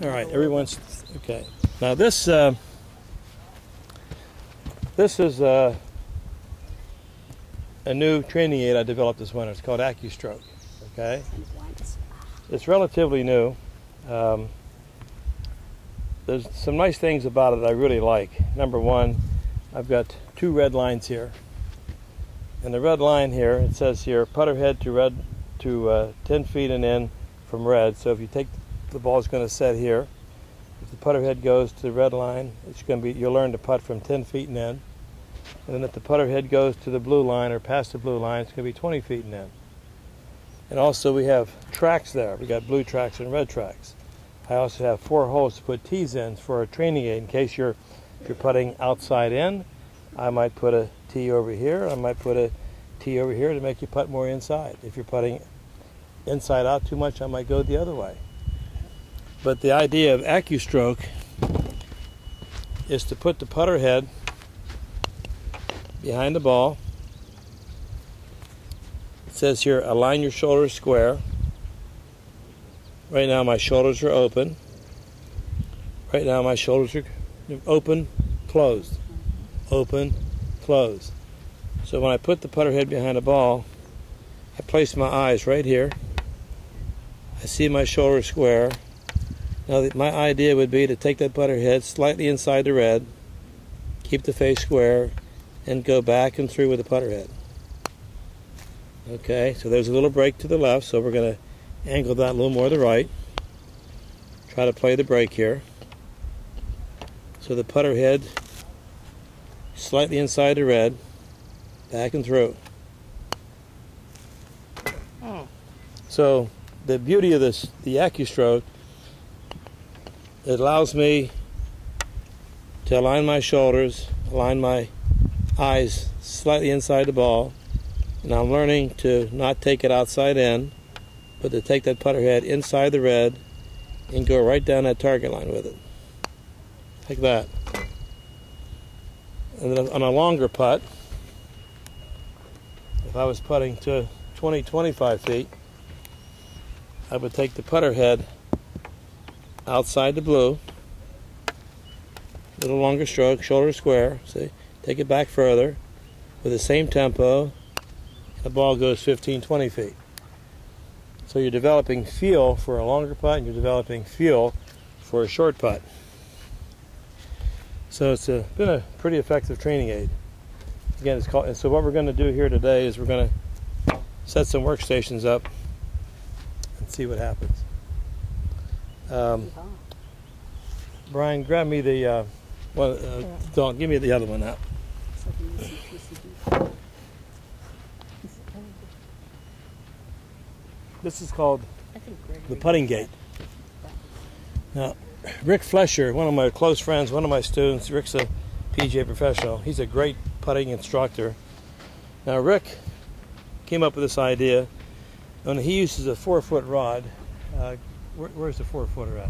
All right, everyone's okay. Now this is a new training aid I developed this winter. It's called ACCU-STROKE. Okay, it's relatively new. There's some nice things about it I really like. Number one, I've got two red lines here. And the red line here, it says here, putter head to red to 10 feet and in from red. So if you take the ball is going to set here. If the putter head goes to the red line, it's going to be, you'll learn to putt from 10 feet and in. And then if the putter head goes to the blue line or past the blue line, it's going to be 20 feet and in. And also we have tracks there. We got blue tracks and red tracks. I also have 4 holes to put tees in for a training aid in case if you're putting outside in. I might put a tee over here. I might put a tee over here to make you putt more inside. If you're putting inside out too much, I might go the other way. But the idea of ACCU-STROKE is to put the putter head behind the ball. It says here, align your shoulders square. Right now my shoulders are open. Right now my shoulders are open, closed. Open, closed. So when I put the putter head behind the ball, I place my eyes right here. I see my shoulders square. Now my idea would be to take that putter head slightly inside the red, keep the face square, and go back and through with the putter head. Okay, so there's a little break to the left, so we're going to angle that a little more to the right. Try to play the break here. So the putter head slightly inside the red, back and through. Oh. So the beauty of this, the ACCU-STROKE, it allows me to align my shoulders, align my eyes slightly inside the ball, and I'm learning to not take it outside in, but to take that putter head inside the red and go right down that target line with it, like that. And then on a longer putt, if I was putting to 20-25 feet, I would take the putter head outside the blue, little longer stroke, shoulder square, see, take it back further with the same tempo, and the ball goes 15-20 feet. So you're developing feel for a longer putt and you're developing feel for a short putt. So it's been a pretty effective training aid. Again, it's called, and so what we're going to do here today is we're going to set some workstations up and see what happens. Brian, grab me the don't give me the other one out. This is called the putting gate. Now, Rick Flesher, one of my close friends, one of my students, Rick's a PGA professional. He's a great putting instructor. Now, Rick came up with this idea, and he uses a 4-foot rod. Where's the 4-footer at?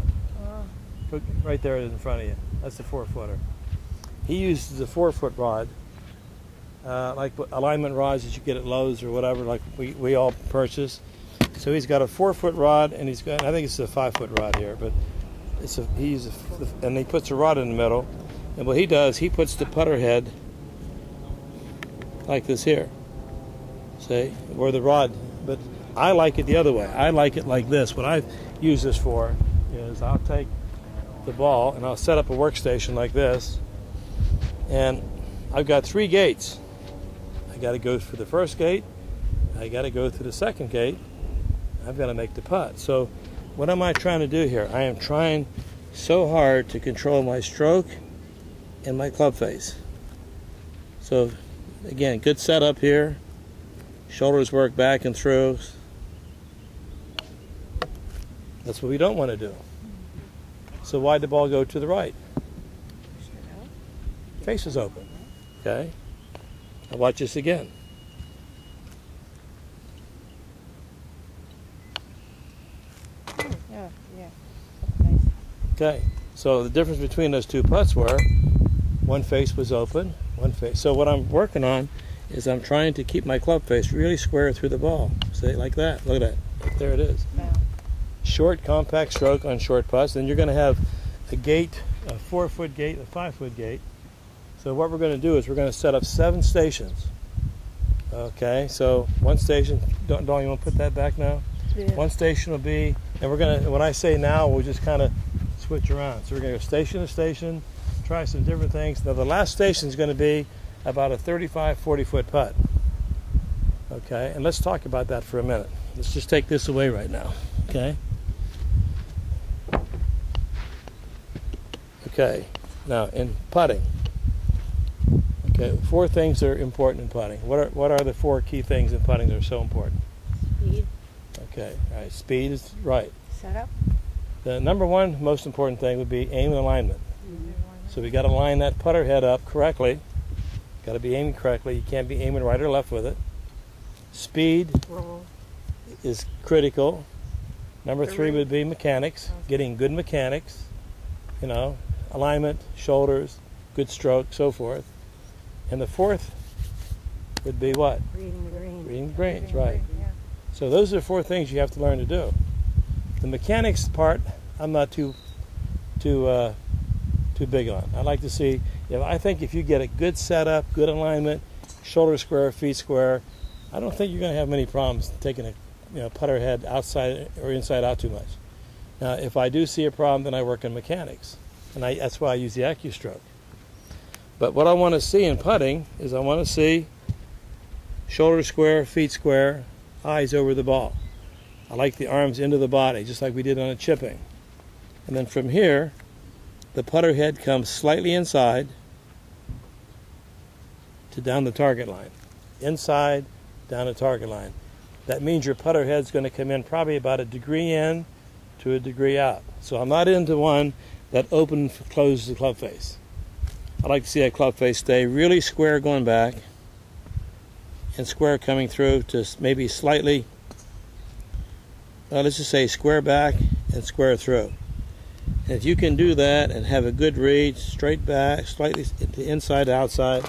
Right there in front of you. That's the 4-footer. He uses a 4-foot rod, like alignment rods that you get at Lowe's or whatever, like we all purchase. So he's got a 4-foot rod, and he's got, I think it's a 5-foot rod here, but and he puts a rod in the middle. And what he does, he puts the putter head like this here, see, where the rod. But I like it the other way. I like it like this. What I use this for is I'll take the ball and I'll set up a workstation like this, and I've got 3 gates. I got to go through the first gate, I got to go through the second gate, I've got to make the putt. So what am I trying to do here? I am trying so hard to control my stroke and my club face. So again, good setup here, shoulders work back and through. That's what we don't want to do. So why'd the ball go to the right? Face is open. Okay? Now watch this again. Yeah. Okay, so the difference between those two putts were one face was open, one face. So what I'm working on is I'm trying to keep my club face really square through the ball. See, like that. Look at that. There it is. Wow. short, compact stroke on short putts. Then you're going to have a gate, a 4-foot gate, a 5-foot gate. So what we're going to do is we're going to set up 7 stations. Okay, so one station, don't you want to put that back now? Yeah. One station will be, and we're going to, when I say now, we'll just kind of switch around. So we're going to go station to station, try some different things. Now the last station is going to be about a 35, 40-foot putt. Okay, and let's talk about that for a minute. Let's just take this away right now, okay? Okay, now in putting, okay, 4 things are important in putting. What are the 4 key things in putting that are so important? Speed. Okay, all right, speed is right. Setup. The number 1 most important thing would be aim and alignment. So we got to line that putter head up correctly. Got to be aiming correctly. You can't be aiming right or left with it. Speed Roll. is critical. Number 3 would be mechanics, getting good mechanics, you know, alignment, shoulders, good stroke, so forth. And the 4th would be what? Reading the greens. Reading the greens, right. Yeah. So those are 4 things you have to learn to do. The mechanics part, I'm not too big on. I like to see, I think if you get a good setup, good alignment, shoulder square, feet square, I don't think you're going to have many problems taking a putter head outside or inside out too much. Now, if I do see a problem, then I work on mechanics, and that's why I use the ACCU-STROKE. But what I want to see in putting is I want to see shoulder square, feet square, eyes over the ball. I like the arms into the body, just like we did on a chipping. And then from here, the putter head comes slightly inside to down the target line. Inside, down the target line. That means your putter head's going to come in probably about a degree in to a degree out. So I'm not into one that closes the club face. I like to see that club face stay really square going back and square coming through to maybe slightly, let's just say square back and square through. And if you can do that and have a good read, straight back, slightly inside to outside,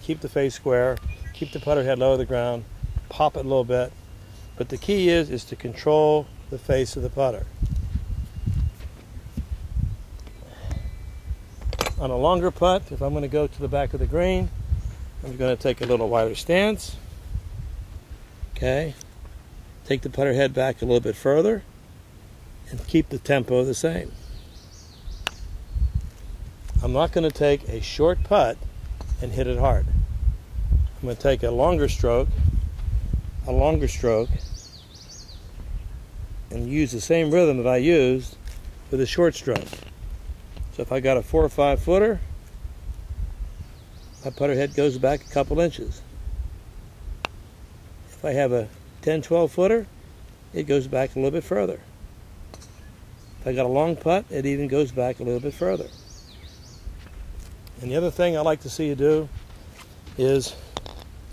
keep the face square, keep the putter head low to the ground, pop it a little bit. But the key is to control the face of the putter. On a longer putt, if I'm going to go to the back of the green, I'm going to take a little wider stance. Okay. Take the putter head back a little bit further and keep the tempo the same. I'm not going to take a short putt and hit it hard. I'm going to take a longer stroke, and use the same rhythm that I used with a short stroke. So if I got a 4 or 5 footer, my putter head goes back a couple inches. If I have a 10, 12 footer, it goes back a little bit further. If I got a long putt, it even goes back a little bit further. And the other thing I like to see you do is,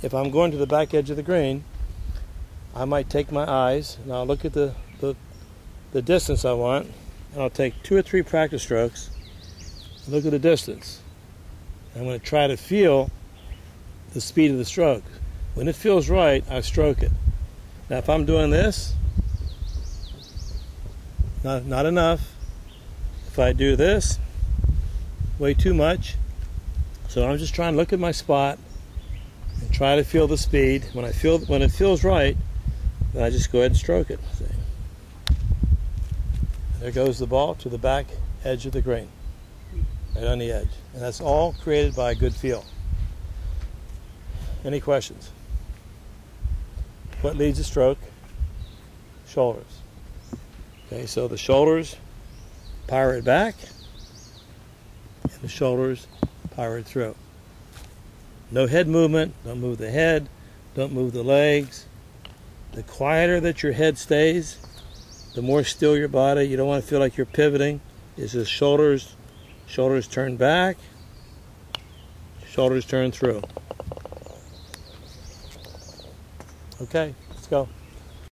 if I'm going to the back edge of the green, I might take my eyes and I'll look at the distance I want, and I'll take 2 or 3 practice strokes and look at the distance. And I'm going to try to feel the speed of the stroke. When it feels right, I stroke it. Now if I'm doing this, not enough. If I do this, way too much. So I'm just trying to look at my spot and try to feel the speed. When it feels right, then I just go ahead and stroke it. See? There goes the ball to the back edge of the green, right on the edge. And that's all created by a good feel. Any questions? What leads a stroke? Shoulders. Okay, so the shoulders power it back, and the shoulders power it through. No head movement, don't move the head, don't move the legs. The quieter that your head stays, the more still your body. You don't want to feel like you're pivoting. It's just shoulders turn back, shoulders turn through. Okay, let's go.